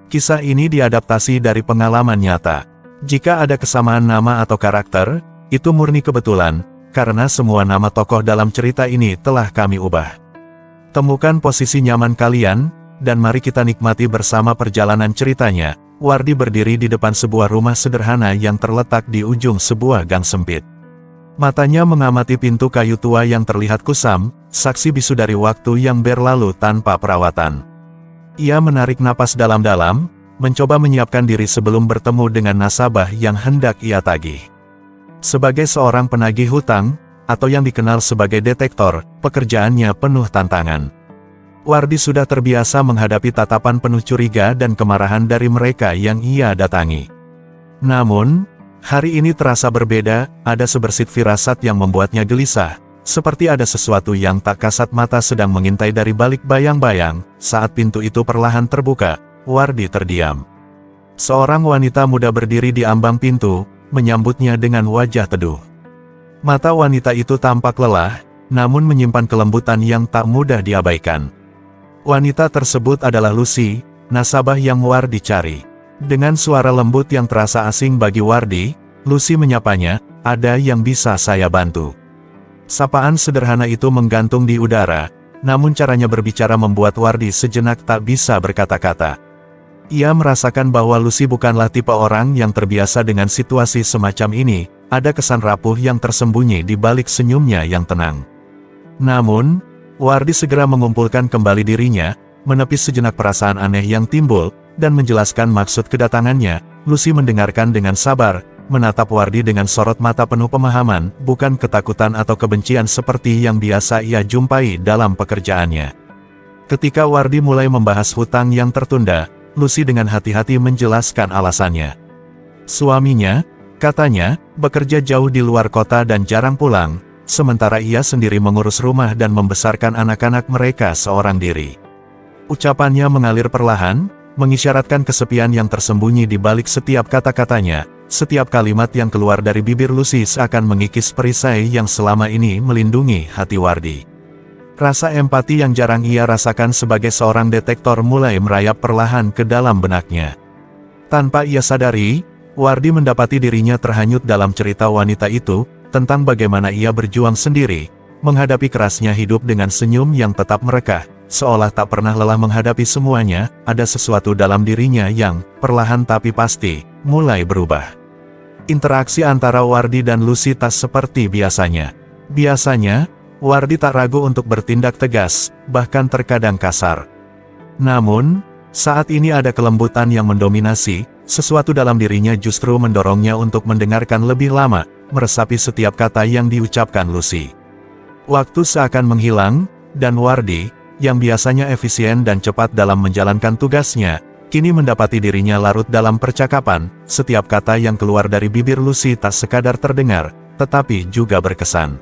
Kisah ini diadaptasi dari pengalaman nyata. Jika ada kesamaan nama atau karakter, itu murni kebetulan, karena semua nama tokoh dalam cerita ini telah kami ubah. Temukan posisi nyaman kalian, dan mari kita nikmati bersama perjalanan ceritanya. Wardi berdiri di depan sebuah rumah sederhana yang terletak di ujung sebuah gang sempit. Matanya mengamati pintu kayu tua yang terlihat kusam, saksi bisu dari waktu yang berlalu tanpa perawatan. Ia menarik napas dalam-dalam, mencoba menyiapkan diri sebelum bertemu dengan nasabah yang hendak ia tagih. Sebagai seorang penagih hutang, atau yang dikenal sebagai detektor, pekerjaannya penuh tantangan. Wardi sudah terbiasa menghadapi tatapan penuh curiga dan kemarahan dari mereka yang ia datangi. Namun, hari ini terasa berbeda, ada sebersit firasat yang membuatnya gelisah, seperti ada sesuatu yang tak kasat mata sedang mengintai dari balik bayang-bayang. Saat pintu itu perlahan terbuka, Wardi terdiam. Seorang wanita muda berdiri di ambang pintu, menyambutnya dengan wajah teduh. Mata wanita itu tampak lelah, namun menyimpan kelembutan yang tak mudah diabaikan. Wanita tersebut adalah Lucy, nasabah yang Wardi cari. Dengan suara lembut yang terasa asing bagi Wardi, Lucy menyapanya, "Ada yang bisa saya bantu?" Sapaan sederhana itu menggantung di udara, namun caranya berbicara membuat Wardi sejenak tak bisa berkata-kata. Ia merasakan bahwa Lucy bukanlah tipe orang yang terbiasa dengan situasi semacam ini, ada kesan rapuh yang tersembunyi di balik senyumnya yang tenang. Namun, Wardi segera mengumpulkan kembali dirinya, menepis sejenak perasaan aneh yang timbul, dan menjelaskan maksud kedatangannya. Lucy mendengarkan dengan sabar, menatap Wardi dengan sorot mata penuh pemahaman, bukan ketakutan atau kebencian seperti yang biasa ia jumpai dalam pekerjaannya. Ketika Wardi mulai membahas hutang yang tertunda, Lucy dengan hati-hati menjelaskan alasannya. Suaminya, katanya, bekerja jauh di luar kota dan jarang pulang, sementara ia sendiri mengurus rumah dan membesarkan anak-anak mereka seorang diri. Ucapannya mengalir perlahan, mengisyaratkan kesepian yang tersembunyi di balik setiap kata-katanya. Setiap kalimat yang keluar dari bibir Lucy seakan mengikis perisai yang selama ini melindungi hati Wardi. Rasa empati yang jarang ia rasakan sebagai seorang detektor mulai merayap perlahan ke dalam benaknya. Tanpa ia sadari, Wardi mendapati dirinya terhanyut dalam cerita wanita itu, tentang bagaimana ia berjuang sendiri, menghadapi kerasnya hidup dengan senyum yang tetap merekah, seolah tak pernah lelah menghadapi semuanya. Ada sesuatu dalam dirinya yang, perlahan tapi pasti, mulai berubah. Interaksi antara Wardi dan Lucy tak seperti biasanya. Biasanya, Wardi tak ragu untuk bertindak tegas, bahkan terkadang kasar. Namun, saat ini ada kelembutan yang mendominasi, sesuatu dalam dirinya justru mendorongnya untuk mendengarkan lebih lama, meresapi setiap kata yang diucapkan Lucy. Waktu seakan menghilang, dan Wardi, yang biasanya efisien dan cepat dalam menjalankan tugasnya, kini mendapati dirinya larut dalam percakapan. Setiap kata yang keluar dari bibir Lucy tak sekadar terdengar, tetapi juga berkesan.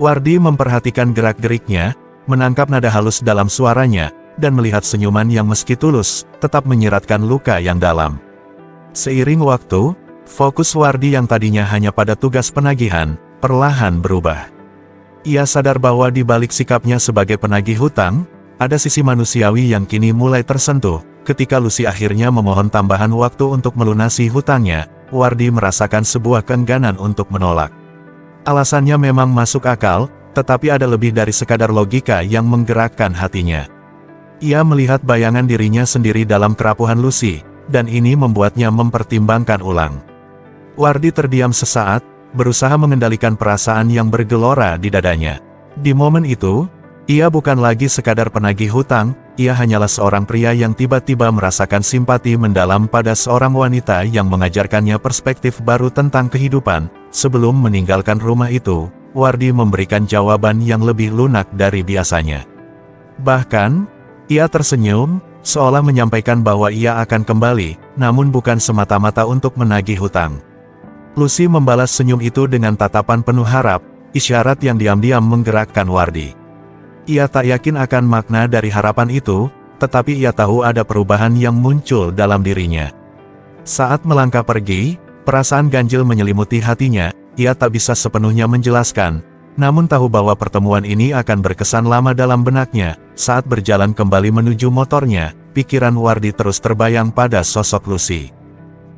Wardi memperhatikan gerak-geriknya, menangkap nada halus dalam suaranya, dan melihat senyuman yang meski tulus, tetap menyiratkan luka yang dalam. Seiring waktu, fokus Wardi yang tadinya hanya pada tugas penagihan, perlahan berubah. Ia sadar bahwa di balik sikapnya sebagai penagih hutang, ada sisi manusiawi yang kini mulai tersentuh. Ketika Lucy akhirnya memohon tambahan waktu untuk melunasi hutangnya, Wardi merasakan sebuah keengganan untuk menolak. Alasannya memang masuk akal, tetapi ada lebih dari sekadar logika yang menggerakkan hatinya. Ia melihat bayangan dirinya sendiri dalam kerapuhan Lucy, dan ini membuatnya mempertimbangkan ulang. Wardi terdiam sesaat, berusaha mengendalikan perasaan yang bergelora di dadanya. Di momen itu, ia bukan lagi sekadar penagih hutang, ia hanyalah seorang pria yang tiba-tiba merasakan simpati mendalam pada seorang wanita yang mengajarkannya perspektif baru tentang kehidupan. Sebelum meninggalkan rumah itu, Wardi memberikan jawaban yang lebih lunak dari biasanya. Bahkan, ia tersenyum, seolah menyampaikan bahwa ia akan kembali, namun bukan semata-mata untuk menagih hutang. Lucy membalas senyum itu dengan tatapan penuh harap, isyarat yang diam-diam menggerakkan Wardi. Ia tak yakin akan makna dari harapan itu, tetapi ia tahu ada perubahan yang muncul dalam dirinya. Saat melangkah pergi, perasaan ganjil menyelimuti hatinya, ia tak bisa sepenuhnya menjelaskan, namun tahu bahwa pertemuan ini akan berkesan lama dalam benaknya. Saat berjalan kembali menuju motornya, pikiran Wardi terus terbayang pada sosok Lucy.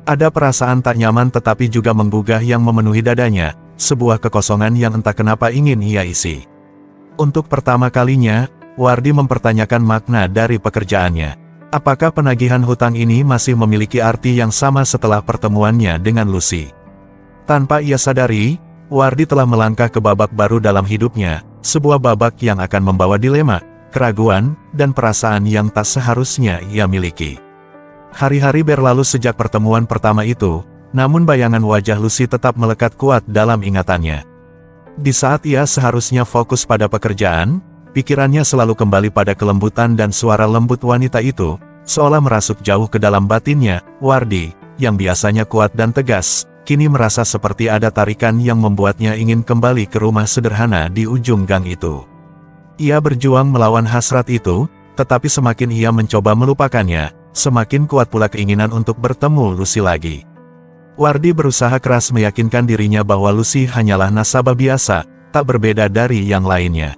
Ada perasaan tak nyaman tetapi juga menggugah yang memenuhi dadanya, sebuah kekosongan yang entah kenapa ingin ia isi. Untuk pertama kalinya, Wardi mempertanyakan makna dari pekerjaannya. Apakah penagihan hutang ini masih memiliki arti yang sama setelah pertemuannya dengan Lucy? Tanpa ia sadari, Wardi telah melangkah ke babak baru dalam hidupnya, sebuah babak yang akan membawa dilema, keraguan, dan perasaan yang tak seharusnya ia miliki. Hari-hari berlalu sejak pertemuan pertama itu, namun bayangan wajah Lucy tetap melekat kuat dalam ingatannya. Di saat ia seharusnya fokus pada pekerjaan, pikirannya selalu kembali pada kelembutan dan suara lembut wanita itu, seolah merasuk jauh ke dalam batinnya. Wardi, yang biasanya kuat dan tegas, kini merasa seperti ada tarikan yang membuatnya ingin kembali ke rumah sederhana di ujung gang itu. Ia berjuang melawan hasrat itu, tetapi semakin ia mencoba melupakannya, semakin kuat pula keinginan untuk bertemu Lucy lagi. Wardi berusaha keras meyakinkan dirinya bahwa Lucy hanyalah nasabah biasa, tak berbeda dari yang lainnya.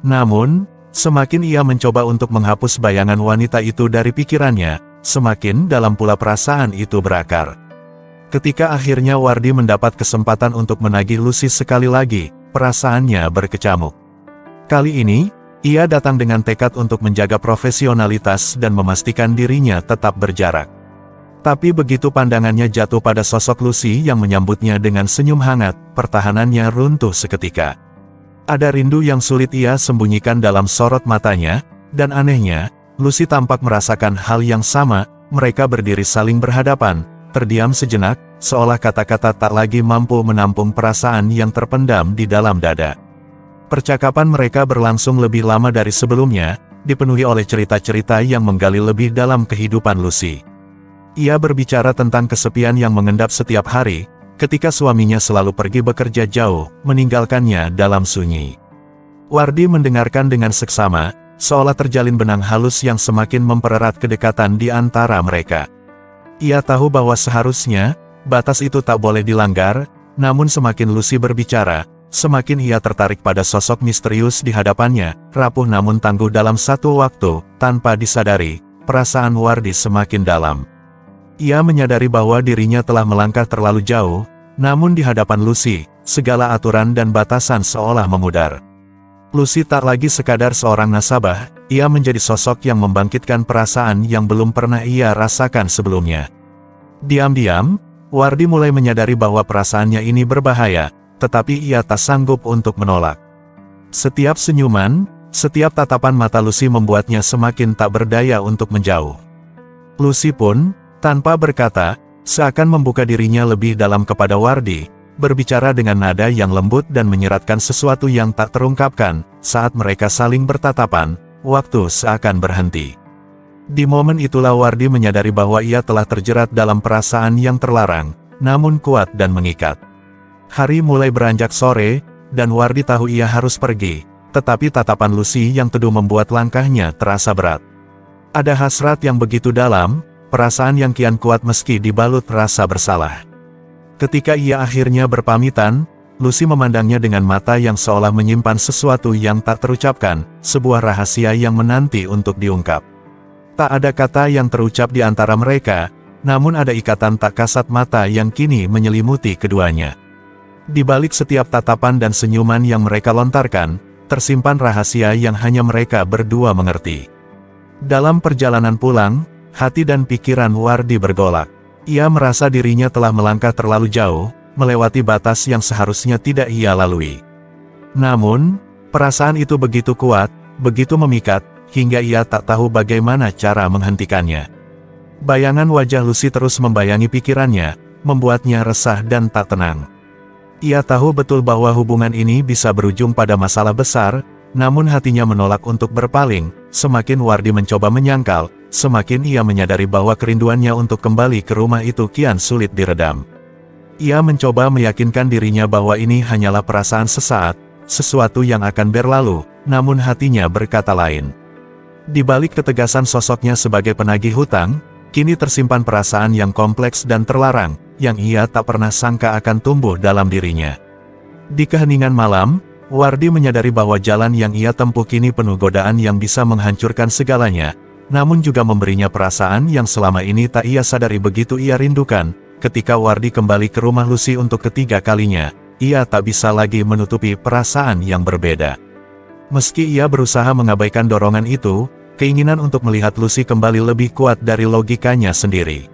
Namun, semakin ia mencoba untuk menghapus bayangan wanita itu dari pikirannya, semakin dalam pula perasaan itu berakar. Ketika akhirnya Wardi mendapat kesempatan untuk menagih Lucy sekali lagi, perasaannya berkecamuk. Kali ini, ia datang dengan tekad untuk menjaga profesionalitas dan memastikan dirinya tetap berjarak. Tapi begitu pandangannya jatuh pada sosok Lucy yang menyambutnya dengan senyum hangat, pertahanannya runtuh seketika. Ada rindu yang sulit ia sembunyikan dalam sorot matanya, dan anehnya, Lucy tampak merasakan hal yang sama. Mereka berdiri saling berhadapan, terdiam sejenak, seolah kata-kata tak lagi mampu menampung perasaan yang terpendam di dalam dada. Percakapan mereka berlangsung lebih lama dari sebelumnya, dipenuhi oleh cerita-cerita yang menggali lebih dalam kehidupan Lucy. Ia berbicara tentang kesepian yang mengendap setiap hari, ketika suaminya selalu pergi bekerja jauh, meninggalkannya dalam sunyi. Wardi mendengarkan dengan seksama, seolah terjalin benang halus yang semakin mempererat kedekatan di antara mereka. Ia tahu bahwa seharusnya, batas itu tak boleh dilanggar, namun semakin Lucy berbicara, semakin ia tertarik pada sosok misterius di hadapannya, rapuh namun tangguh dalam satu waktu. Tanpa disadari, perasaan Wardi semakin dalam. Ia menyadari bahwa dirinya telah melangkah terlalu jauh, namun di hadapan Lucy, segala aturan dan batasan seolah memudar. Lucy tak lagi sekadar seorang nasabah, ia menjadi sosok yang membangkitkan perasaan yang belum pernah ia rasakan sebelumnya. Diam-diam, Wardi mulai menyadari bahwa perasaannya ini berbahaya, tetapi ia tak sanggup untuk menolak. Setiap senyuman, setiap tatapan mata Lucy membuatnya semakin tak berdaya untuk menjauh. Lucy pun, tanpa berkata, seakan membuka dirinya lebih dalam kepada Wardi, berbicara dengan nada yang lembut dan menyeratkan sesuatu yang tak terungkapkan. Saat mereka saling bertatapan, waktu seakan berhenti. Di momen itulah Wardi menyadari bahwa ia telah terjerat dalam perasaan yang terlarang, namun kuat dan mengikat. Hari mulai beranjak sore, dan Wardi tahu ia harus pergi, tetapi tatapan Lucy yang teduh membuat langkahnya terasa berat. Ada hasrat yang begitu dalam, perasaan yang kian kuat meski dibalut rasa bersalah. Ketika ia akhirnya berpamitan, Lucy memandangnya dengan mata yang seolah menyimpan sesuatu yang tak terucapkan, sebuah rahasia yang menanti untuk diungkap. Tak ada kata yang terucap di antara mereka, namun ada ikatan tak kasat mata yang kini menyelimuti keduanya. Di balik setiap tatapan dan senyuman yang mereka lontarkan, tersimpan rahasia yang hanya mereka berdua mengerti. Dalam perjalanan pulang, hati dan pikiran Wardi bergolak. Ia merasa dirinya telah melangkah terlalu jauh, melewati batas yang seharusnya tidak ia lalui. Namun, perasaan itu begitu kuat, begitu memikat, hingga ia tak tahu bagaimana cara menghentikannya. Bayangan wajah Lucy terus membayangi pikirannya, membuatnya resah dan tak tenang. Ia tahu betul bahwa hubungan ini bisa berujung pada masalah besar, namun hatinya menolak untuk berpaling. Semakin Wardi mencoba menyangkal, semakin ia menyadari bahwa kerinduannya untuk kembali ke rumah itu kian sulit diredam. Ia mencoba meyakinkan dirinya bahwa ini hanyalah perasaan sesaat, sesuatu yang akan berlalu, namun hatinya berkata lain. Di balik ketegasan sosoknya sebagai penagih hutang, kini tersimpan perasaan yang kompleks dan terlarang, yang ia tak pernah sangka akan tumbuh dalam dirinya. Di keheningan malam, Wardi menyadari bahwa jalan yang ia tempuh kini penuh godaan yang bisa menghancurkan segalanya, namun juga memberinya perasaan yang selama ini tak ia sadari begitu ia rindukan. Ketika Wardi kembali ke rumah Lucy untuk ketiga kalinya, ia tak bisa lagi menutupi perasaan yang berbeda. Meski ia berusaha mengabaikan dorongan itu, keinginan untuk melihat Lucy kembali lebih kuat dari logikanya sendiri.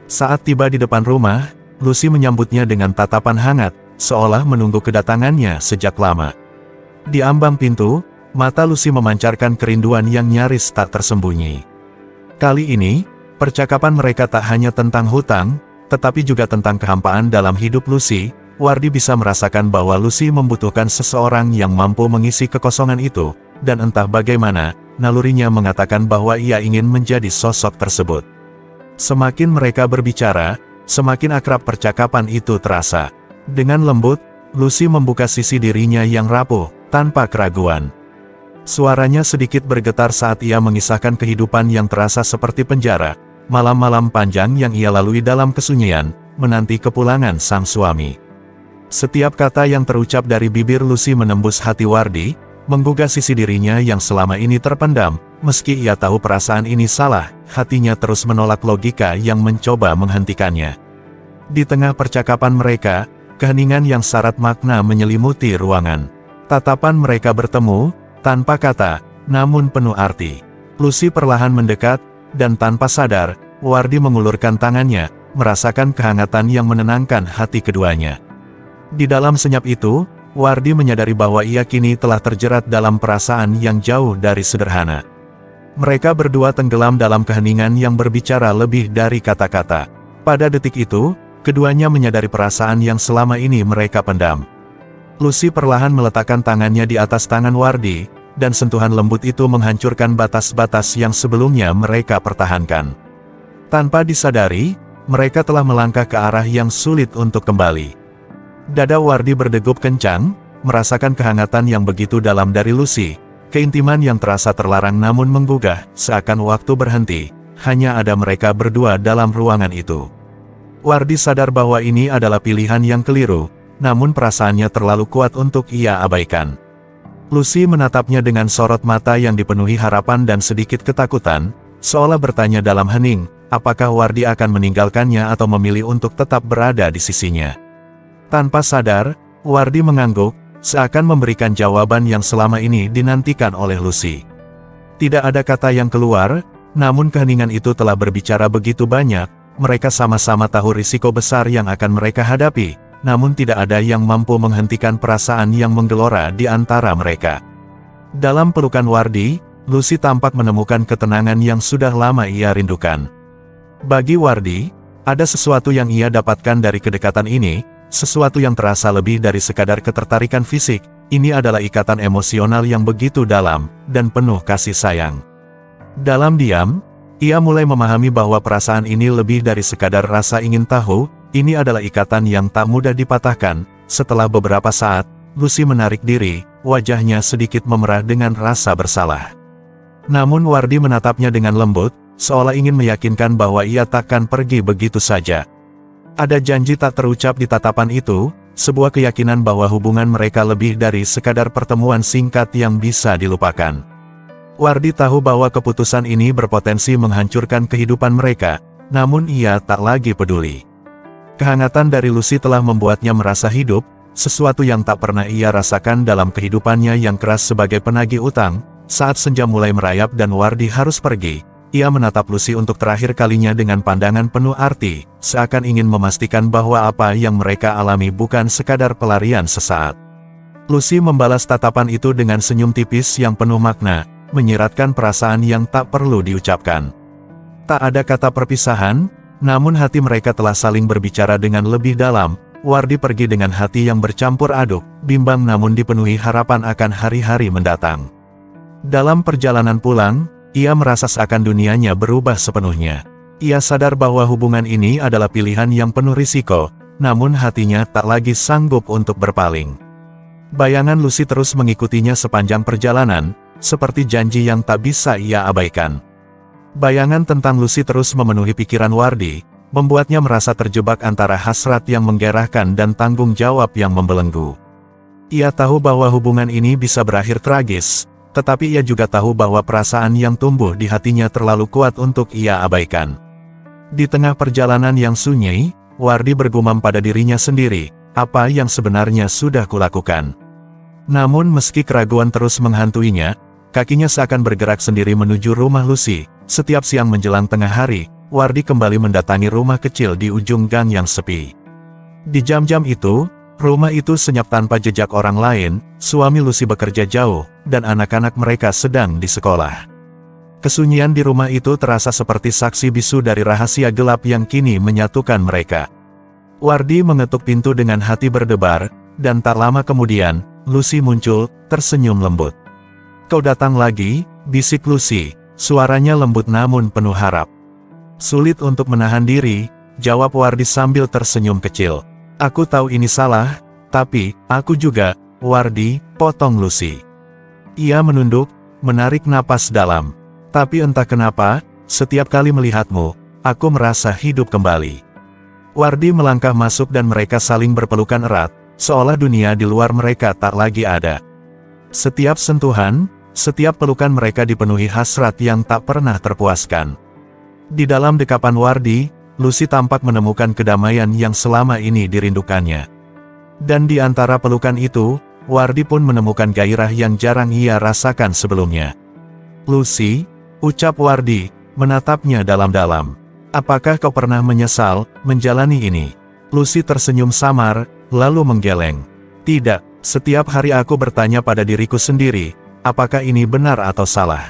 Saat tiba di depan rumah, Lucy menyambutnya dengan tatapan hangat, seolah menunggu kedatangannya sejak lama. Di ambang pintu, mata Lucy memancarkan kerinduan yang nyaris tak tersembunyi. Kali ini, percakapan mereka tak hanya tentang hutang, tetapi juga tentang kehampaan dalam hidup Lucy. Wardi bisa merasakan bahwa Lucy membutuhkan seseorang yang mampu mengisi kekosongan itu, dan entah bagaimana, nalurinya mengatakan bahwa ia ingin menjadi sosok tersebut. Semakin mereka berbicara, semakin akrab percakapan itu terasa. Dengan lembut, Lucy membuka sisi dirinya yang rapuh, tanpa keraguan. Suaranya sedikit bergetar saat ia mengisahkan kehidupan yang terasa seperti penjara, malam-malam panjang yang ia lalui dalam kesunyian, menanti kepulangan sang suami. Setiap kata yang terucap dari bibir Lucy menembus hati Wardi, menggugah sisi dirinya yang selama ini terpendam. Meski ia tahu perasaan ini salah, hatinya terus menolak logika yang mencoba menghentikannya. Di tengah percakapan mereka, keheningan yang syarat makna menyelimuti ruangan. Tatapan mereka bertemu, tanpa kata, namun penuh arti. Lucy perlahan mendekat, dan tanpa sadar, Wardi mengulurkan tangannya, merasakan kehangatan yang menenangkan hati keduanya. Di dalam senyap itu, Wardi menyadari bahwa ia kini telah terjerat dalam perasaan yang jauh dari sederhana. Mereka berdua tenggelam dalam keheningan yang berbicara lebih dari kata-kata. Pada detik itu, keduanya menyadari perasaan yang selama ini mereka pendam. Lucy perlahan meletakkan tangannya di atas tangan Wardi, dan sentuhan lembut itu menghancurkan batas-batas yang sebelumnya mereka pertahankan. Tanpa disadari, mereka telah melangkah ke arah yang sulit untuk kembali. Dada Wardi berdegup kencang, merasakan kehangatan yang begitu dalam dari Lucy, keintiman yang terasa terlarang namun menggugah, seakan waktu berhenti, hanya ada mereka berdua dalam ruangan itu. Wardi sadar bahwa ini adalah pilihan yang keliru, namun perasaannya terlalu kuat untuk ia abaikan. Lucy menatapnya dengan sorot mata yang dipenuhi harapan dan sedikit ketakutan, seolah bertanya dalam hening, apakah Wardi akan meninggalkannya atau memilih untuk tetap berada di sisinya. Tanpa sadar, Wardi mengangguk, seakan memberikan jawaban yang selama ini dinantikan oleh Lucy. Tidak ada kata yang keluar, namun keheningan itu telah berbicara begitu banyak. Mereka sama-sama tahu risiko besar yang akan mereka hadapi, namun tidak ada yang mampu menghentikan perasaan yang menggelora di antara mereka. Dalam pelukan Wardi, Lucy tampak menemukan ketenangan yang sudah lama ia rindukan. Bagi Wardi, ada sesuatu yang ia dapatkan dari kedekatan ini, sesuatu yang terasa lebih dari sekadar ketertarikan fisik. Ini adalah ikatan emosional yang begitu dalam, dan penuh kasih sayang. Dalam diam, ia mulai memahami bahwa perasaan ini lebih dari sekadar rasa ingin tahu. Ini adalah ikatan yang tak mudah dipatahkan. Setelah beberapa saat, Lucy menarik diri, wajahnya sedikit memerah dengan rasa bersalah. Namun Wardi menatapnya dengan lembut, seolah ingin meyakinkan bahwa ia takkan pergi begitu saja. Ada janji tak terucap di tatapan itu, sebuah keyakinan bahwa hubungan mereka lebih dari sekadar pertemuan singkat yang bisa dilupakan. Wardi tahu bahwa keputusan ini berpotensi menghancurkan kehidupan mereka, namun ia tak lagi peduli. Kehangatan dari Lucy telah membuatnya merasa hidup, sesuatu yang tak pernah ia rasakan dalam kehidupannya yang keras sebagai penagih utang. Saat senja mulai merayap dan Wardi harus pergi, ia menatap Lucy untuk terakhir kalinya dengan pandangan penuh arti, seakan ingin memastikan bahwa apa yang mereka alami bukan sekadar pelarian sesaat. Lucy membalas tatapan itu dengan senyum tipis yang penuh makna, menyiratkan perasaan yang tak perlu diucapkan. Tak ada kata perpisahan, namun hati mereka telah saling berbicara dengan lebih dalam. Wardi pergi dengan hati yang bercampur aduk, bimbang namun dipenuhi harapan akan hari-hari mendatang. Dalam perjalanan pulang, ia merasa seakan dunianya berubah sepenuhnya. Ia sadar bahwa hubungan ini adalah pilihan yang penuh risiko, namun hatinya tak lagi sanggup untuk berpaling. Bayangan Lucy terus mengikutinya sepanjang perjalanan, seperti janji yang tak bisa ia abaikan. Bayangan tentang Lucy terus memenuhi pikiran Wardi, membuatnya merasa terjebak antara hasrat yang menggerahkan dan tanggung jawab yang membelenggu. Ia tahu bahwa hubungan ini bisa berakhir tragis, tetapi ia juga tahu bahwa perasaan yang tumbuh di hatinya terlalu kuat untuk ia abaikan. Di tengah perjalanan yang sunyi, Wardi bergumam pada dirinya sendiri, apa yang sebenarnya sudah kulakukan. Namun meski keraguan terus menghantuinya, kakinya seakan bergerak sendiri menuju rumah Lucy. Setiap siang menjelang tengah hari, Wardi kembali mendatangi rumah kecil di ujung gang yang sepi. Di jam-jam itu, rumah itu senyap tanpa jejak orang lain, suami Lucy bekerja jauh, dan anak-anak mereka sedang di sekolah. Kesunyian di rumah itu terasa seperti saksi bisu dari rahasia gelap yang kini menyatukan mereka. Wardi mengetuk pintu dengan hati berdebar, dan tak lama kemudian, Lucy muncul, tersenyum lembut. "Kau datang lagi," bisik Lucy, suaranya lembut namun penuh harap. "Sulit untuk menahan diri," jawab Wardi sambil tersenyum kecil. "Aku tahu ini salah, tapi, aku juga," Wardi, potong Lucy. Ia menunduk, menarik napas dalam. "Tapi entah kenapa, setiap kali melihatmu, aku merasa hidup kembali." Wardi melangkah masuk dan mereka saling berpelukan erat, seolah dunia di luar mereka tak lagi ada. Setiap sentuhan, setiap pelukan mereka dipenuhi hasrat yang tak pernah terpuaskan. Di dalam dekapan Wardi, Lucy tampak menemukan kedamaian yang selama ini dirindukannya. Dan di antara pelukan itu, Wardi pun menemukan gairah yang jarang ia rasakan sebelumnya. "Lucy," ucap Wardi, menatapnya dalam-dalam. "Apakah kau pernah menyesal menjalani ini?" Lucy tersenyum samar, lalu menggeleng. "Tidak, setiap hari aku bertanya pada diriku sendiri, apakah ini benar atau salah.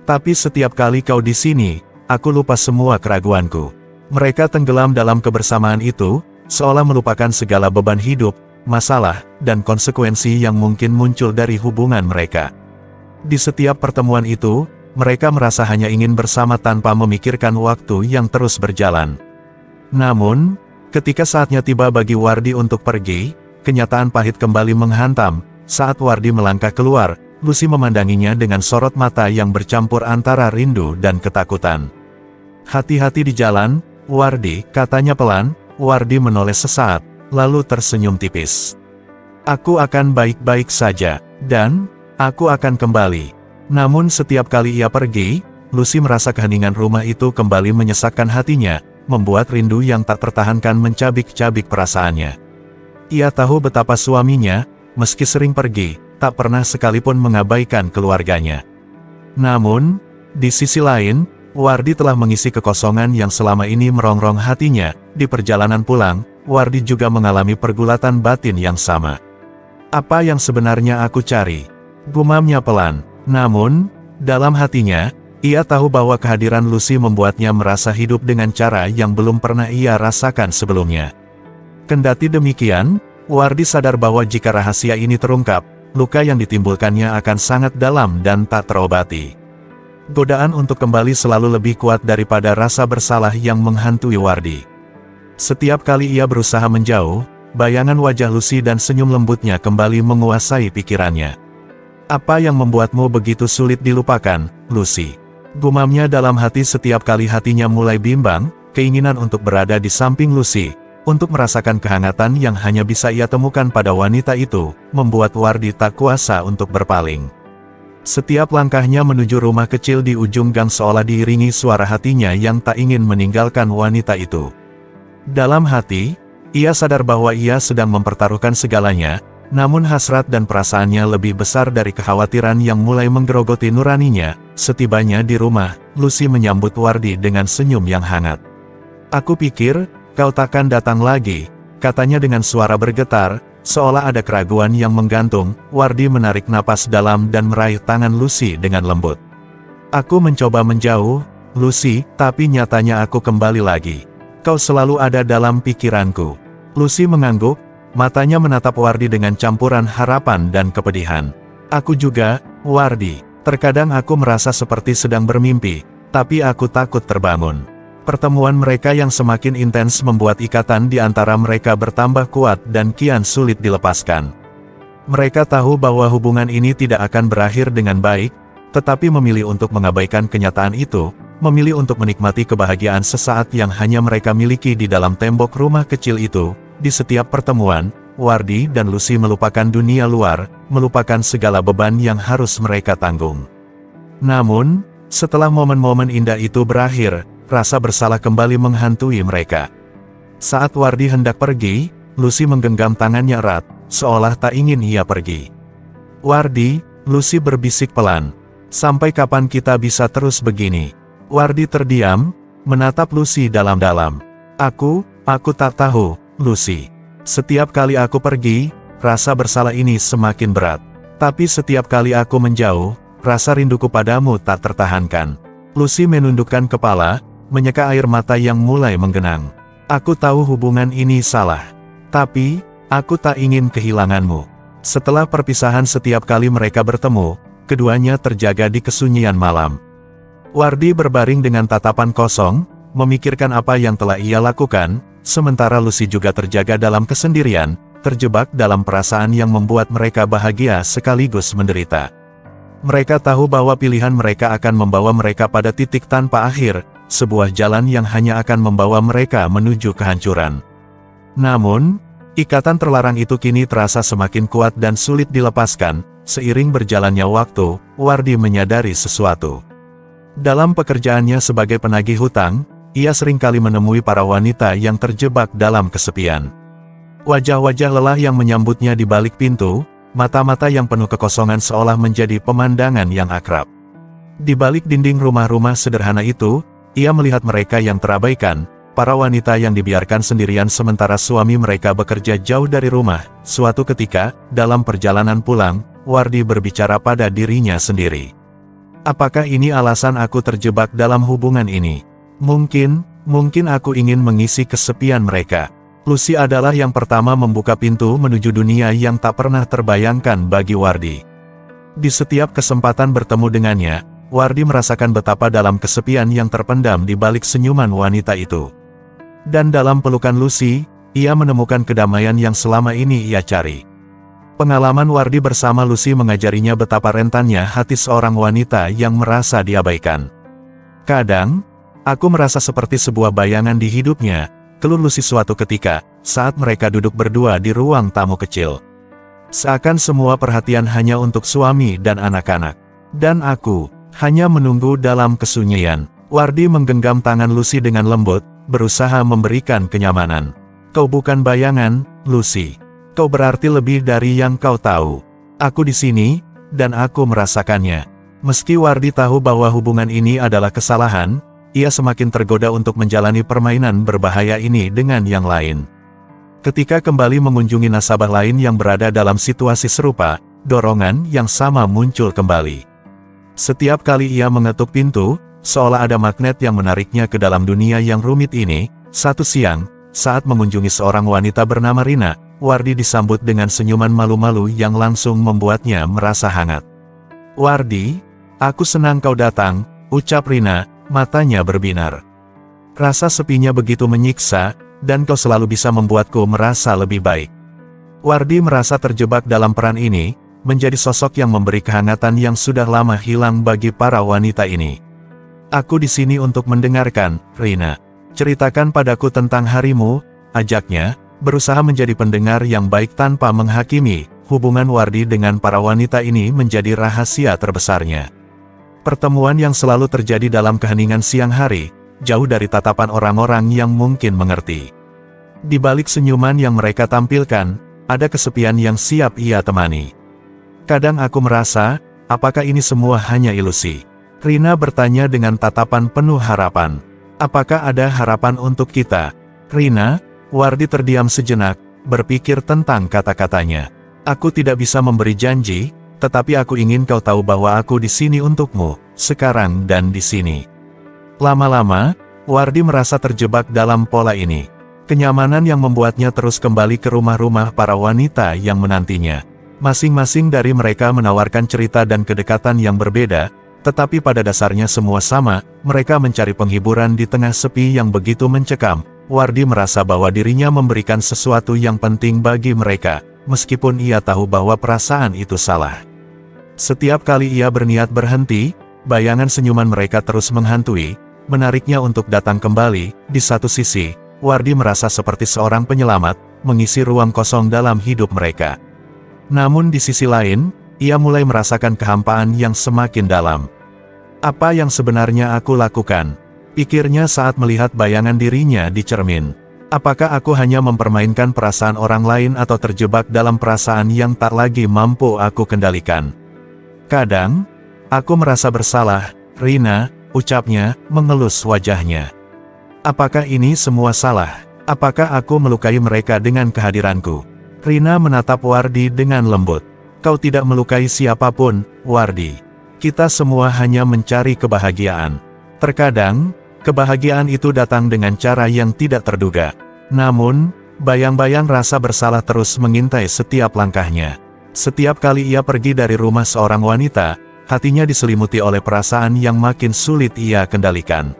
Tapi setiap kali kau di sini, aku lupa semua keraguanku." Mereka tenggelam dalam kebersamaan itu, seolah melupakan segala beban hidup, masalah, dan konsekuensi yang mungkin muncul dari hubungan mereka. Di setiap pertemuan itu, mereka merasa hanya ingin bersama tanpa memikirkan waktu yang terus berjalan. Namun, ketika saatnya tiba bagi Wardi untuk pergi, kenyataan pahit kembali menghantam. Saat Wardi melangkah keluar, Lucy memandanginya dengan sorot mata yang bercampur antara rindu dan ketakutan. "Hati-hati di jalan, Wardi," katanya pelan. Wardi menoleh sesaat, lalu tersenyum tipis. "Aku akan baik-baik saja, dan aku akan kembali." Namun setiap kali ia pergi, Lucy merasa keheningan rumah itu kembali menyesakkan hatinya, membuat rindu yang tak tertahankan mencabik-cabik perasaannya. Ia tahu betapa suaminya, meski sering pergi, tak pernah sekalipun mengabaikan keluarganya. Namun, di sisi lain, Wardi telah mengisi kekosongan yang selama ini merongrong hatinya. Di perjalanan pulang, Wardi juga mengalami pergulatan batin yang sama. "Apa yang sebenarnya aku cari?" gumamnya pelan. Namun, dalam hatinya, ia tahu bahwa kehadiran Lucy membuatnya merasa hidup dengan cara yang belum pernah ia rasakan sebelumnya. Kendati demikian, Wardi sadar bahwa jika rahasia ini terungkap, luka yang ditimbulkannya akan sangat dalam dan tak terobati. Godaan untuk kembali selalu lebih kuat daripada rasa bersalah yang menghantui Wardi. Setiap kali ia berusaha menjauh, bayangan wajah Lucy dan senyum lembutnya kembali menguasai pikirannya. "Apa yang membuatmu begitu sulit dilupakan, Lucy?" gumamnya dalam hati setiap kali hatinya mulai bimbang. Keinginan untuk berada di samping Lucy, untuk merasakan kehangatan yang hanya bisa ia temukan pada wanita itu, membuat Wardi tak kuasa untuk berpaling. Setiap langkahnya menuju rumah kecil di ujung gang seolah diiringi suara hatinya yang tak ingin meninggalkan wanita itu. Dalam hati, ia sadar bahwa ia sedang mempertaruhkan segalanya, namun hasrat dan perasaannya lebih besar dari kekhawatiran yang mulai menggerogoti nuraninya. Setibanya di rumah, Lucy menyambut Wardi dengan senyum yang hangat. "Aku pikir, kau takkan datang lagi," katanya dengan suara bergetar, seolah ada keraguan yang menggantung. Wardi menarik napas dalam dan meraih tangan Lucy dengan lembut. "Aku mencoba menjauh, Lucy, tapi nyatanya aku kembali lagi. Kau selalu ada dalam pikiranku." Lucy mengangguk, matanya menatap Wardi dengan campuran harapan dan kepedihan. "Aku juga, Wardi. Terkadang aku merasa seperti sedang bermimpi, tapi aku takut terbangun." Pertemuan mereka yang semakin intens membuat ikatan di antara mereka bertambah kuat dan kian sulit dilepaskan. Mereka tahu bahwa hubungan ini tidak akan berakhir dengan baik, tetapi memilih untuk mengabaikan kenyataan itu, memilih untuk menikmati kebahagiaan sesaat yang hanya mereka miliki di dalam tembok rumah kecil itu. Di setiap pertemuan, Wardi dan Lucy melupakan dunia luar, melupakan segala beban yang harus mereka tanggung. Namun, setelah momen-momen indah itu berakhir, rasa bersalah kembali menghantui mereka. Saat Wardi hendak pergi, Lucy menggenggam tangannya erat, seolah tak ingin ia pergi. "Wardi," Lucy berbisik pelan, "sampai kapan kita bisa terus begini?" Wardi terdiam, menatap Lucy dalam-dalam. Aku tak tahu, Lucy. Setiap kali aku pergi, rasa bersalah ini semakin berat. Tapi setiap kali aku menjauh, rasa rinduku padamu tak tertahankan." Lucy menundukkan kepala, menyeka air mata yang mulai menggenang. "Aku tahu hubungan ini salah. Tapi, aku tak ingin kehilanganmu." Setelah perpisahan setiap kali mereka bertemu, keduanya terjaga di kesunyian malam. Wardi berbaring dengan tatapan kosong, memikirkan apa yang telah ia lakukan, sementara Lucy juga terjaga dalam kesendirian, terjebak dalam perasaan yang membuat mereka bahagia sekaligus menderita. Mereka tahu bahwa pilihan mereka akan membawa mereka pada titik tanpa akhir, sebuah jalan yang hanya akan membawa mereka menuju kehancuran. Namun, ikatan terlarang itu kini terasa semakin kuat dan sulit dilepaskan. Seiring berjalannya waktu, Wardi menyadari sesuatu. Dalam pekerjaannya sebagai penagih hutang, ia seringkali menemui para wanita yang terjebak dalam kesepian. Wajah-wajah lelah yang menyambutnya di balik pintu, mata-mata yang penuh kekosongan seolah menjadi pemandangan yang akrab. Di balik dinding rumah-rumah sederhana itu, ia melihat mereka yang terabaikan, para wanita yang dibiarkan sendirian sementara suami mereka bekerja jauh dari rumah. Suatu ketika, dalam perjalanan pulang, Wardi berbicara pada dirinya sendiri. "Apakah ini alasan aku terjebak dalam hubungan ini? Mungkin aku ingin mengisi kesepian mereka." Lucy adalah yang pertama membuka pintu menuju dunia yang tak pernah terbayangkan bagi Wardi. Di setiap kesempatan bertemu dengannya, Wardi merasakan betapa dalam kesepian yang terpendam di balik senyuman wanita itu. Dan dalam pelukan Lucy, ia menemukan kedamaian yang selama ini ia cari. Pengalaman Wardi bersama Lucy mengajarinya betapa rentannya hati seorang wanita yang merasa diabaikan. "Kadang, aku merasa seperti sebuah bayangan di hidupnya," keluh Lucy suatu ketika, saat mereka duduk berdua di ruang tamu kecil. "Seakan semua perhatian hanya untuk suami dan anak-anak. Dan aku, hanya menunggu dalam kesunyian." Wardi menggenggam tangan Lucy dengan lembut, berusaha memberikan kenyamanan. "Kau bukan bayangan, Lucy. Kau berarti lebih dari yang kau tahu. Aku di sini, dan aku merasakannya." Meski Wardi tahu bahwa hubungan ini adalah kesalahan, ia semakin tergoda untuk menjalani permainan berbahaya ini dengan yang lain. Ketika kembali mengunjungi nasabah lain yang berada dalam situasi serupa, dorongan yang sama muncul kembali. Setiap kali ia mengetuk pintu, seolah ada magnet yang menariknya ke dalam dunia yang rumit ini. Satu siang, saat mengunjungi seorang wanita bernama Rina, Wardi disambut dengan senyuman malu-malu yang langsung membuatnya merasa hangat. "Wardi, aku senang kau datang," ucap Rina, matanya berbinar. "Rasa sepinya begitu menyiksa, dan kau selalu bisa membuatku merasa lebih baik." Wardi merasa terjebak dalam peran ini, menjadi sosok yang memberi kehangatan yang sudah lama hilang bagi para wanita ini. "Aku di sini untuk mendengarkan, Rina. Ceritakan padaku tentang harimu," ajaknya, berusaha menjadi pendengar yang baik tanpa menghakimi. Hubungan Wardi dengan para wanita ini menjadi rahasia terbesarnya. Pertemuan yang selalu terjadi dalam keheningan siang hari, jauh dari tatapan orang-orang yang mungkin mengerti. Di balik senyuman yang mereka tampilkan, ada kesepian yang siap ia temani. "Kadang aku merasa, apakah ini semua hanya ilusi?" Rina bertanya dengan tatapan penuh harapan. "Apakah ada harapan untuk kita, Rina?" Wardi terdiam sejenak, berpikir tentang kata-katanya. "Aku tidak bisa memberi janji, tetapi aku ingin kau tahu bahwa aku di sini untukmu, sekarang dan di sini." Lama-lama, Wardi merasa terjebak dalam pola ini. Kenyamanan yang membuatnya terus kembali ke rumah-rumah para wanita yang menantinya. Masing-masing dari mereka menawarkan cerita dan kedekatan yang berbeda, tetapi pada dasarnya semua sama. Mereka mencari penghiburan di tengah sepi yang begitu mencekam. Wardi merasa bahwa dirinya memberikan sesuatu yang penting bagi mereka, meskipun ia tahu bahwa perasaan itu salah. Setiap kali ia berniat berhenti, bayangan senyuman mereka terus menghantui, menariknya untuk datang kembali. Di satu sisi, Wardi merasa seperti seorang penyelamat, mengisi ruang kosong dalam hidup mereka. Namun di sisi lain, ia mulai merasakan kehampaan yang semakin dalam. Apa yang sebenarnya aku lakukan? Pikirnya saat melihat bayangan dirinya di cermin. Apakah aku hanya mempermainkan perasaan orang lain atau terjebak dalam perasaan yang tak lagi mampu aku kendalikan? Kadang, aku merasa bersalah, Rina, ucapnya, mengelus wajahnya. Apakah ini semua salah? Apakah aku melukai mereka dengan kehadiranku? Rina menatap Wardi dengan lembut. Kau tidak melukai siapapun, Wardi. Kita semua hanya mencari kebahagiaan. Terkadang, kebahagiaan itu datang dengan cara yang tidak terduga. Namun, bayang-bayang rasa bersalah terus mengintai setiap langkahnya. Setiap kali ia pergi dari rumah seorang wanita, hatinya diselimuti oleh perasaan yang makin sulit ia kendalikan.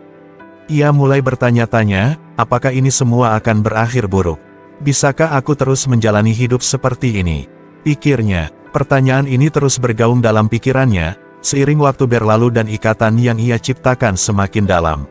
Ia mulai bertanya-tanya, apakah ini semua akan berakhir buruk? Bisakah aku terus menjalani hidup seperti ini? Pikirnya, pertanyaan ini terus bergaung dalam pikirannya, seiring waktu berlalu dan ikatan yang ia ciptakan semakin dalam.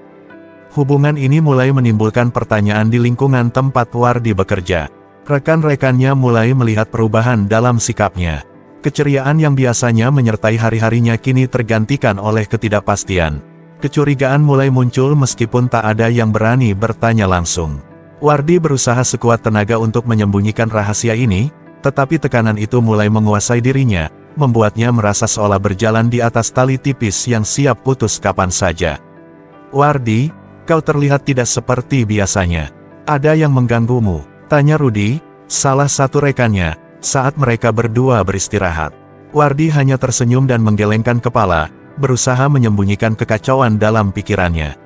Hubungan ini mulai menimbulkan pertanyaan di lingkungan tempat Wardi bekerja. Rekan-rekannya mulai melihat perubahan dalam sikapnya. Keceriaan yang biasanya menyertai hari-harinya kini tergantikan oleh ketidakpastian. Kecurigaan mulai muncul meskipun tak ada yang berani bertanya langsung. Wardi berusaha sekuat tenaga untuk menyembunyikan rahasia ini, tetapi tekanan itu mulai menguasai dirinya, membuatnya merasa seolah berjalan di atas tali tipis yang siap putus kapan saja. Wardi, kau terlihat tidak seperti biasanya. Ada yang mengganggumu? Tanya Rudy, salah satu rekannya, saat mereka berdua beristirahat. Wardi hanya tersenyum dan menggelengkan kepala, berusaha menyembunyikan kekacauan dalam pikirannya.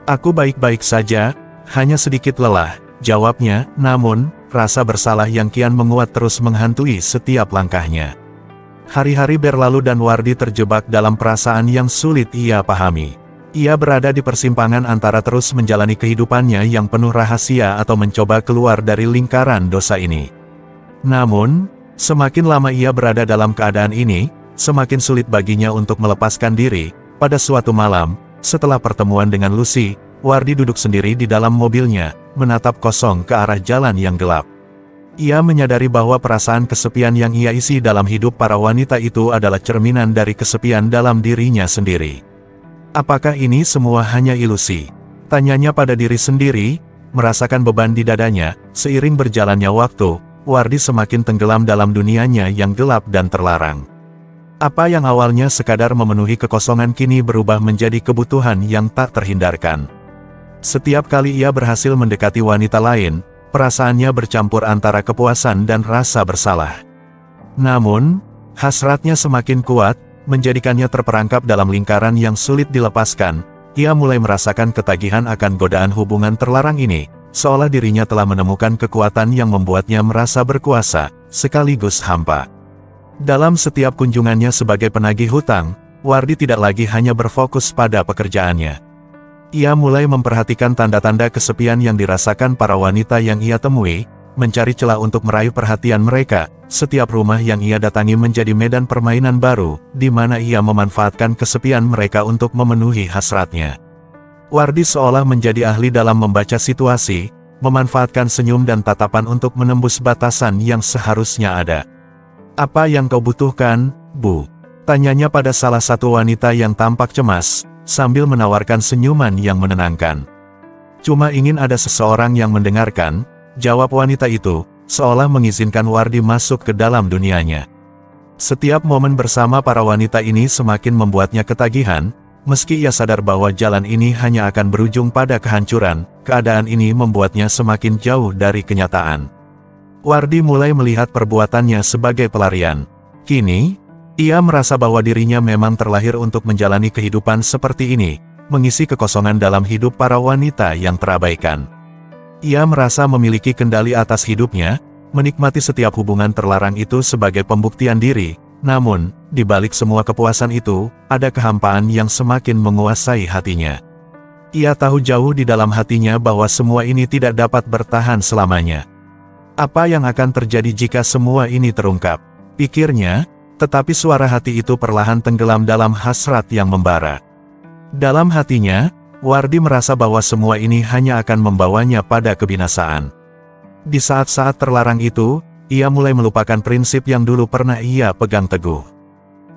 Aku baik-baik saja, hanya sedikit lelah, jawabnya, namun, rasa bersalah yang kian menguat terus menghantui setiap langkahnya. Hari-hari berlalu dan Wardi terjebak dalam perasaan yang sulit ia pahami. Ia berada di persimpangan antara terus menjalani kehidupannya yang penuh rahasia atau mencoba keluar dari lingkaran dosa ini. Namun, semakin lama ia berada dalam keadaan ini, semakin sulit baginya untuk melepaskan diri. Pada suatu malam, setelah pertemuan dengan Lucy, Wardi duduk sendiri di dalam mobilnya, menatap kosong ke arah jalan yang gelap. Ia menyadari bahwa perasaan kesepian yang ia isi dalam hidup para wanita itu adalah cerminan dari kesepian dalam dirinya sendiri. Apakah ini semua hanya ilusi? Tanyanya pada diri sendiri, merasakan beban di dadanya. Seiring berjalannya waktu, Wardi semakin tenggelam dalam dunianya yang gelap dan terlarang. Apa yang awalnya sekadar memenuhi kekosongan kini berubah menjadi kebutuhan yang tak terhindarkan. Setiap kali ia berhasil mendekati wanita lain, perasaannya bercampur antara kepuasan dan rasa bersalah. Namun, hasratnya semakin kuat, menjadikannya terperangkap dalam lingkaran yang sulit dilepaskan. Ia mulai merasakan ketagihan akan godaan hubungan terlarang ini, seolah dirinya telah menemukan kekuatan yang membuatnya merasa berkuasa, sekaligus hampa. Dalam setiap kunjungannya sebagai penagih hutang, Wardi tidak lagi hanya berfokus pada pekerjaannya. Ia mulai memperhatikan tanda-tanda kesepian yang dirasakan para wanita yang ia temui, mencari celah untuk meraih perhatian mereka. Setiap rumah yang ia datangi menjadi medan permainan baru, di mana ia memanfaatkan kesepian mereka untuk memenuhi hasratnya. Wardi seolah menjadi ahli dalam membaca situasi, memanfaatkan senyum dan tatapan untuk menembus batasan yang seharusnya ada. Apa yang kau butuhkan, Bu? Tanyanya pada salah satu wanita yang tampak cemas, sambil menawarkan senyuman yang menenangkan. Cuma ingin ada seseorang yang mendengarkan, jawab wanita itu, seolah mengizinkan Wardi masuk ke dalam dunianya. Setiap momen bersama para wanita ini semakin membuatnya ketagihan, meski ia sadar bahwa jalan ini hanya akan berujung pada kehancuran. Keadaan ini membuatnya semakin jauh dari kenyataan. Wardi mulai melihat perbuatannya sebagai pelarian. Kini, ia merasa bahwa dirinya memang terlahir untuk menjalani kehidupan seperti ini, mengisi kekosongan dalam hidup para wanita yang terabaikan. Ia merasa memiliki kendali atas hidupnya, menikmati setiap hubungan terlarang itu sebagai pembuktian diri. Namun, di balik semua kepuasan itu, ada kehampaan yang semakin menguasai hatinya. Ia tahu jauh di dalam hatinya bahwa semua ini tidak dapat bertahan selamanya. Apa yang akan terjadi jika semua ini terungkap? Pikirnya, tetapi suara hati itu perlahan tenggelam dalam hasrat yang membara. Dalam hatinya, Wardi merasa bahwa semua ini hanya akan membawanya pada kebinasaan. Di saat-saat terlarang itu, ia mulai melupakan prinsip yang dulu pernah ia pegang teguh.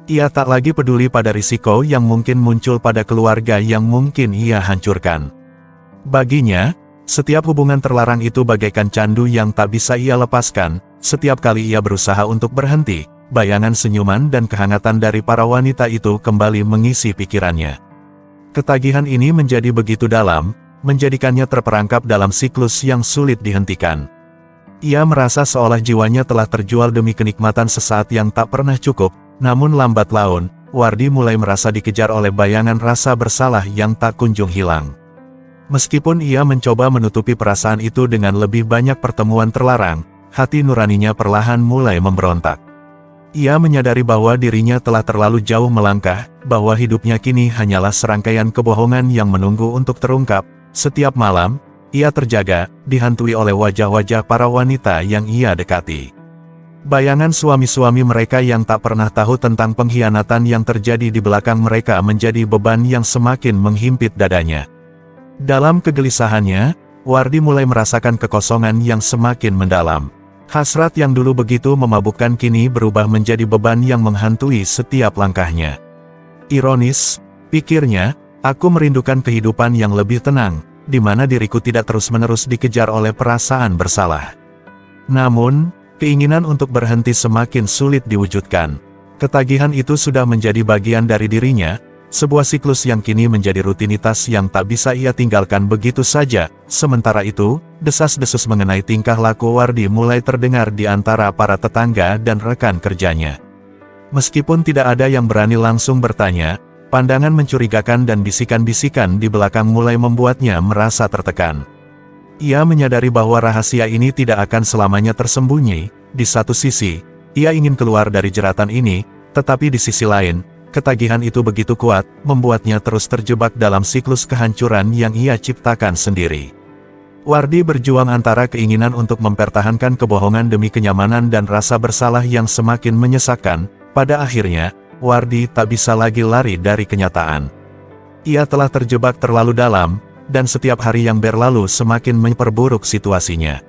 Ia tak lagi peduli pada risiko yang mungkin muncul pada keluarga yang mungkin ia hancurkan. Baginya, setiap hubungan terlarang itu bagaikan candu yang tak bisa ia lepaskan. Setiap kali ia berusaha untuk berhenti, bayangan senyuman dan kehangatan dari para wanita itu kembali mengisi pikirannya. Ketagihan ini menjadi begitu dalam, menjadikannya terperangkap dalam siklus yang sulit dihentikan. Ia merasa seolah jiwanya telah terjual demi kenikmatan sesaat yang tak pernah cukup. Namun lambat laun, Wardi mulai merasa dikejar oleh bayangan rasa bersalah yang tak kunjung hilang. Meskipun ia mencoba menutupi perasaan itu dengan lebih banyak pertemuan terlarang, hati nuraninya perlahan mulai memberontak. Ia menyadari bahwa dirinya telah terlalu jauh melangkah, bahwa hidupnya kini hanyalah serangkaian kebohongan yang menunggu untuk terungkap. Setiap malam, ia terjaga, dihantui oleh wajah-wajah para wanita yang ia dekati. Bayangan suami-suami mereka yang tak pernah tahu tentang pengkhianatan yang terjadi di belakang mereka menjadi beban yang semakin menghimpit dadanya. Dalam kegelisahannya, Wardi mulai merasakan kekosongan yang semakin mendalam. Hasrat yang dulu begitu memabukkan kini berubah menjadi beban yang menghantui setiap langkahnya. Ironis, pikirnya, aku merindukan kehidupan yang lebih tenang, di mana diriku tidak terus-menerus dikejar oleh perasaan bersalah. Namun, keinginan untuk berhenti semakin sulit diwujudkan. Ketagihan itu sudah menjadi bagian dari dirinya, sebuah siklus yang kini menjadi rutinitas yang tak bisa ia tinggalkan begitu saja. Sementara itu, desas-desus mengenai tingkah laku Wardi mulai terdengar di antara para tetangga dan rekan kerjanya. Meskipun tidak ada yang berani langsung bertanya, pandangan mencurigakan dan bisikan-bisikan di belakang mulai membuatnya merasa tertekan. Ia menyadari bahwa rahasia ini tidak akan selamanya tersembunyi. Di satu sisi, ia ingin keluar dari jeratan ini, tetapi di sisi lain, ketagihan itu begitu kuat, membuatnya terus terjebak dalam siklus kehancuran yang ia ciptakan sendiri. Wardi berjuang antara keinginan untuk mempertahankan kebohongan demi kenyamanan dan rasa bersalah yang semakin menyesakkan. Pada akhirnya, Wardi tak bisa lagi lari dari kenyataan. Ia telah terjebak terlalu dalam, dan setiap hari yang berlalu semakin memperburuk situasinya.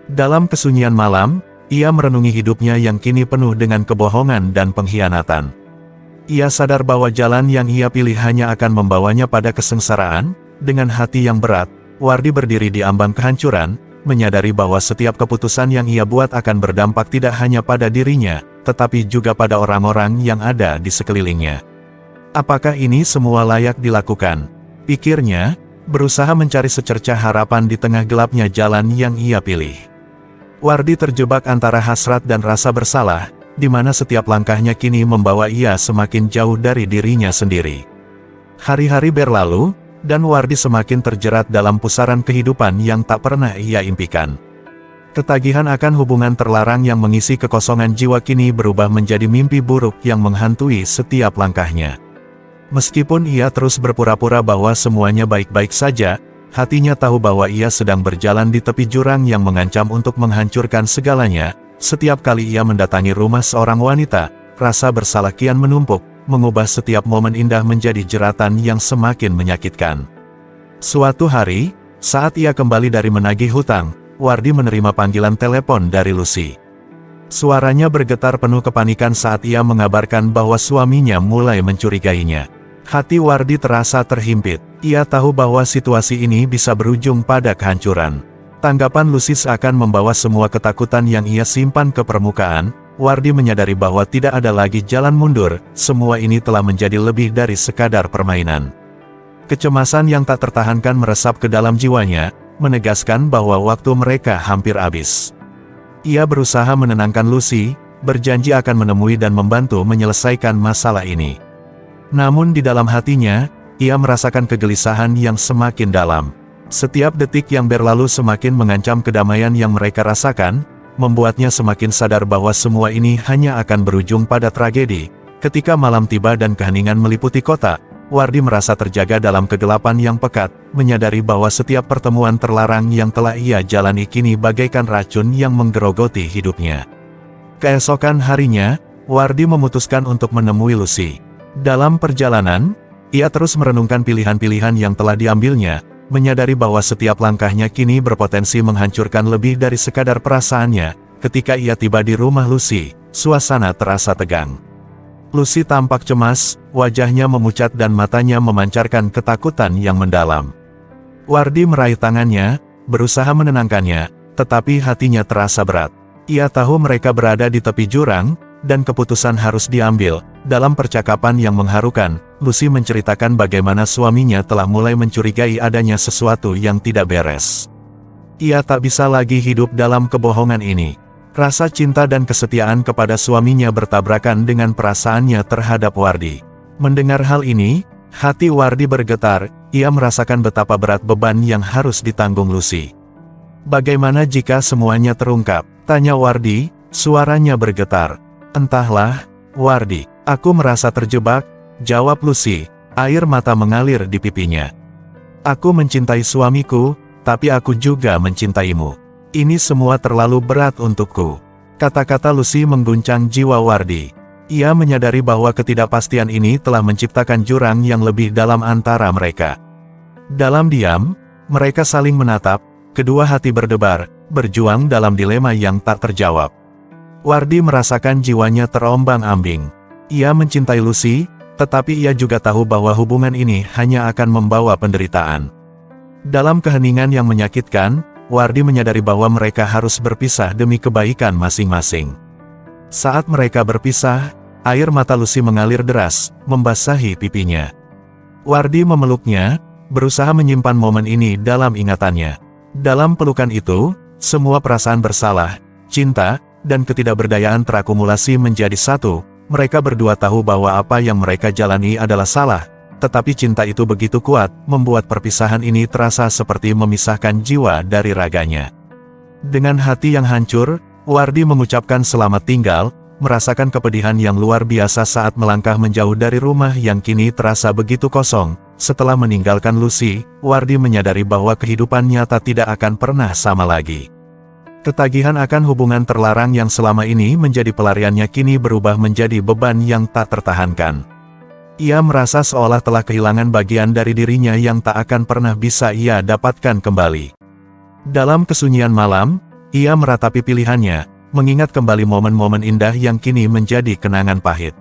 Dalam kesunyian malam, ia merenungi hidupnya yang kini penuh dengan kebohongan dan pengkhianatan. Ia sadar bahwa jalan yang ia pilih hanya akan membawanya pada kesengsaraan. Dengan hati yang berat, Wardi berdiri di ambang kehancuran, menyadari bahwa setiap keputusan yang ia buat akan berdampak tidak hanya pada dirinya, tetapi juga pada orang-orang yang ada di sekelilingnya. Apakah ini semua layak dilakukan? Pikirnya, berusaha mencari secercah harapan di tengah gelapnya jalan yang ia pilih. Wardi terjebak antara hasrat dan rasa bersalah, di mana setiap langkahnya kini membawa ia semakin jauh dari dirinya sendiri. Hari-hari berlalu, dan Wardi semakin terjerat dalam pusaran kehidupan yang tak pernah ia impikan. Ketagihan akan hubungan terlarang yang mengisi kekosongan jiwa kini berubah menjadi mimpi buruk yang menghantui setiap langkahnya. Meskipun ia terus berpura-pura bahwa semuanya baik-baik saja, hatinya tahu bahwa ia sedang berjalan di tepi jurang yang mengancam untuk menghancurkan segalanya. Setiap kali ia mendatangi rumah seorang wanita, rasa bersalah kian menumpuk, mengubah setiap momen indah menjadi jeratan yang semakin menyakitkan. Suatu hari, saat ia kembali dari menagih hutang, Wardi menerima panggilan telepon dari Lucy. Suaranya bergetar penuh kepanikan saat ia mengabarkan bahwa suaminya mulai mencurigainya. Hati Wardi terasa terhimpit. Ia tahu bahwa situasi ini bisa berujung pada kehancuran. Tanggapan Lucy seakan membawa semua ketakutan yang ia simpan ke permukaan. Wardi menyadari bahwa tidak ada lagi jalan mundur, semua ini telah menjadi lebih dari sekadar permainan. Kecemasan yang tak tertahankan meresap ke dalam jiwanya, menegaskan bahwa waktu mereka hampir habis. Ia berusaha menenangkan Lucy, berjanji akan menemui dan membantu menyelesaikan masalah ini. Namun di dalam hatinya, ia merasakan kegelisahan yang semakin dalam. Setiap detik yang berlalu semakin mengancam kedamaian yang mereka rasakan, membuatnya semakin sadar bahwa semua ini hanya akan berujung pada tragedi. Ketika malam tiba dan keheningan meliputi kota, Wardi merasa terjaga dalam kegelapan yang pekat, menyadari bahwa setiap pertemuan terlarang yang telah ia jalani kini bagaikan racun yang menggerogoti hidupnya. Keesokan harinya, Wardi memutuskan untuk menemui Lucy. Dalam perjalanan, ia terus merenungkan pilihan-pilihan yang telah diambilnya, menyadari bahwa setiap langkahnya kini berpotensi menghancurkan lebih dari sekadar perasaannya. Ketika ia tiba di rumah Lucy, suasana terasa tegang. Lucy tampak cemas, wajahnya memucat dan matanya memancarkan ketakutan yang mendalam. Wardi meraih tangannya, berusaha menenangkannya, tetapi hatinya terasa berat. Ia tahu mereka berada di tepi jurang, dan keputusan harus diambil. Dalam percakapan yang mengharukan, Lucy menceritakan bagaimana suaminya telah mulai mencurigai adanya sesuatu yang tidak beres. Ia tak bisa lagi hidup dalam kebohongan ini. Rasa cinta dan kesetiaan kepada suaminya bertabrakan dengan perasaannya terhadap Wardi. Mendengar hal ini, hati Wardi bergetar, ia merasakan betapa berat beban yang harus ditanggung Lucy. "Bagaimana jika semuanya terungkap?" tanya Wardi, suaranya bergetar. "Entahlah, Wardi, aku merasa terjebak," jawab Lucy, air mata mengalir di pipinya. "Aku mencintai suamiku, tapi aku juga mencintaimu. Ini semua terlalu berat untukku." Kata-kata Lucy mengguncang jiwa Wardi. Ia menyadari bahwa ketidakpastian ini telah menciptakan jurang yang lebih dalam antara mereka. Dalam diam, mereka saling menatap, kedua hati berdebar, berjuang dalam dilema yang tak terjawab. Wardi merasakan jiwanya terombang-ambing. Ia mencintai Lucy, tetapi ia juga tahu bahwa hubungan ini hanya akan membawa penderitaan. Dalam keheningan yang menyakitkan, Wardi menyadari bahwa mereka harus berpisah demi kebaikan masing-masing. Saat mereka berpisah, air mata Lucy mengalir deras, membasahi pipinya. Wardi memeluknya, berusaha menyimpan momen ini dalam ingatannya. Dalam pelukan itu, semua perasaan bersalah, cinta, dan ketidakberdayaan terakumulasi menjadi satu. Mereka berdua tahu bahwa apa yang mereka jalani adalah salah. Tetapi cinta itu begitu kuat, membuat perpisahan ini terasa seperti memisahkan jiwa dari raganya. Dengan hati yang hancur, Wardi mengucapkan selamat tinggal, merasakan kepedihan yang luar biasa saat melangkah menjauh dari rumah yang kini terasa begitu kosong. Setelah meninggalkan Lucy, Wardi menyadari bahwa kehidupan nyata tidak akan pernah sama lagi. Ketagihan akan hubungan terlarang yang selama ini menjadi pelariannya kini berubah menjadi beban yang tak tertahankan. Ia merasa seolah telah kehilangan bagian dari dirinya yang tak akan pernah bisa ia dapatkan kembali. Dalam kesunyian malam, ia meratapi pilihannya, mengingat kembali momen-momen indah yang kini menjadi kenangan pahit.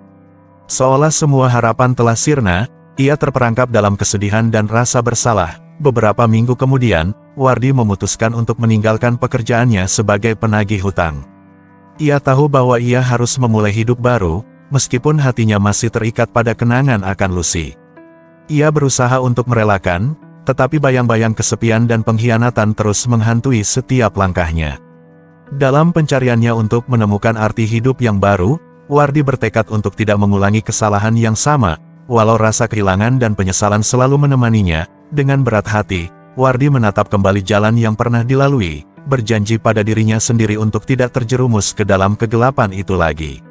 Seolah semua harapan telah sirna, ia terperangkap dalam kesedihan dan rasa bersalah. Beberapa minggu kemudian, Wardi memutuskan untuk meninggalkan pekerjaannya sebagai penagih hutang. Ia tahu bahwa ia harus memulai hidup baru, meskipun hatinya masih terikat pada kenangan akan Lucy. Ia berusaha untuk merelakan, tetapi bayang-bayang kesepian dan pengkhianatan terus menghantui setiap langkahnya. Dalam pencariannya untuk menemukan arti hidup yang baru, Wardi bertekad untuk tidak mengulangi kesalahan yang sama, walau rasa kehilangan dan penyesalan selalu menemaninya. Dengan berat hati, Wardi menatap kembali jalan yang pernah dilalui, berjanji pada dirinya sendiri untuk tidak terjerumus ke dalam kegelapan itu lagi.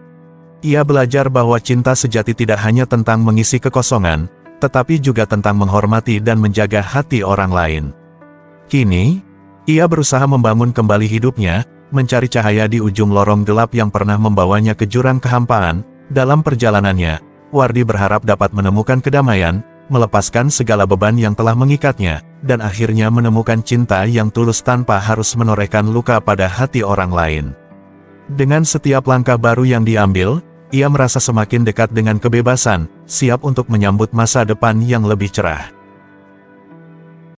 Ia belajar bahwa cinta sejati tidak hanya tentang mengisi kekosongan, tetapi juga tentang menghormati dan menjaga hati orang lain. Kini, ia berusaha membangun kembali hidupnya, mencari cahaya di ujung lorong gelap yang pernah membawanya ke jurang kehampaan. Dalam perjalanannya, Wardi berharap dapat menemukan kedamaian, melepaskan segala beban yang telah mengikatnya, dan akhirnya menemukan cinta yang tulus tanpa harus menorehkan luka pada hati orang lain. Dengan setiap langkah baru yang diambil, ia merasa semakin dekat dengan kebebasan, siap untuk menyambut masa depan yang lebih cerah.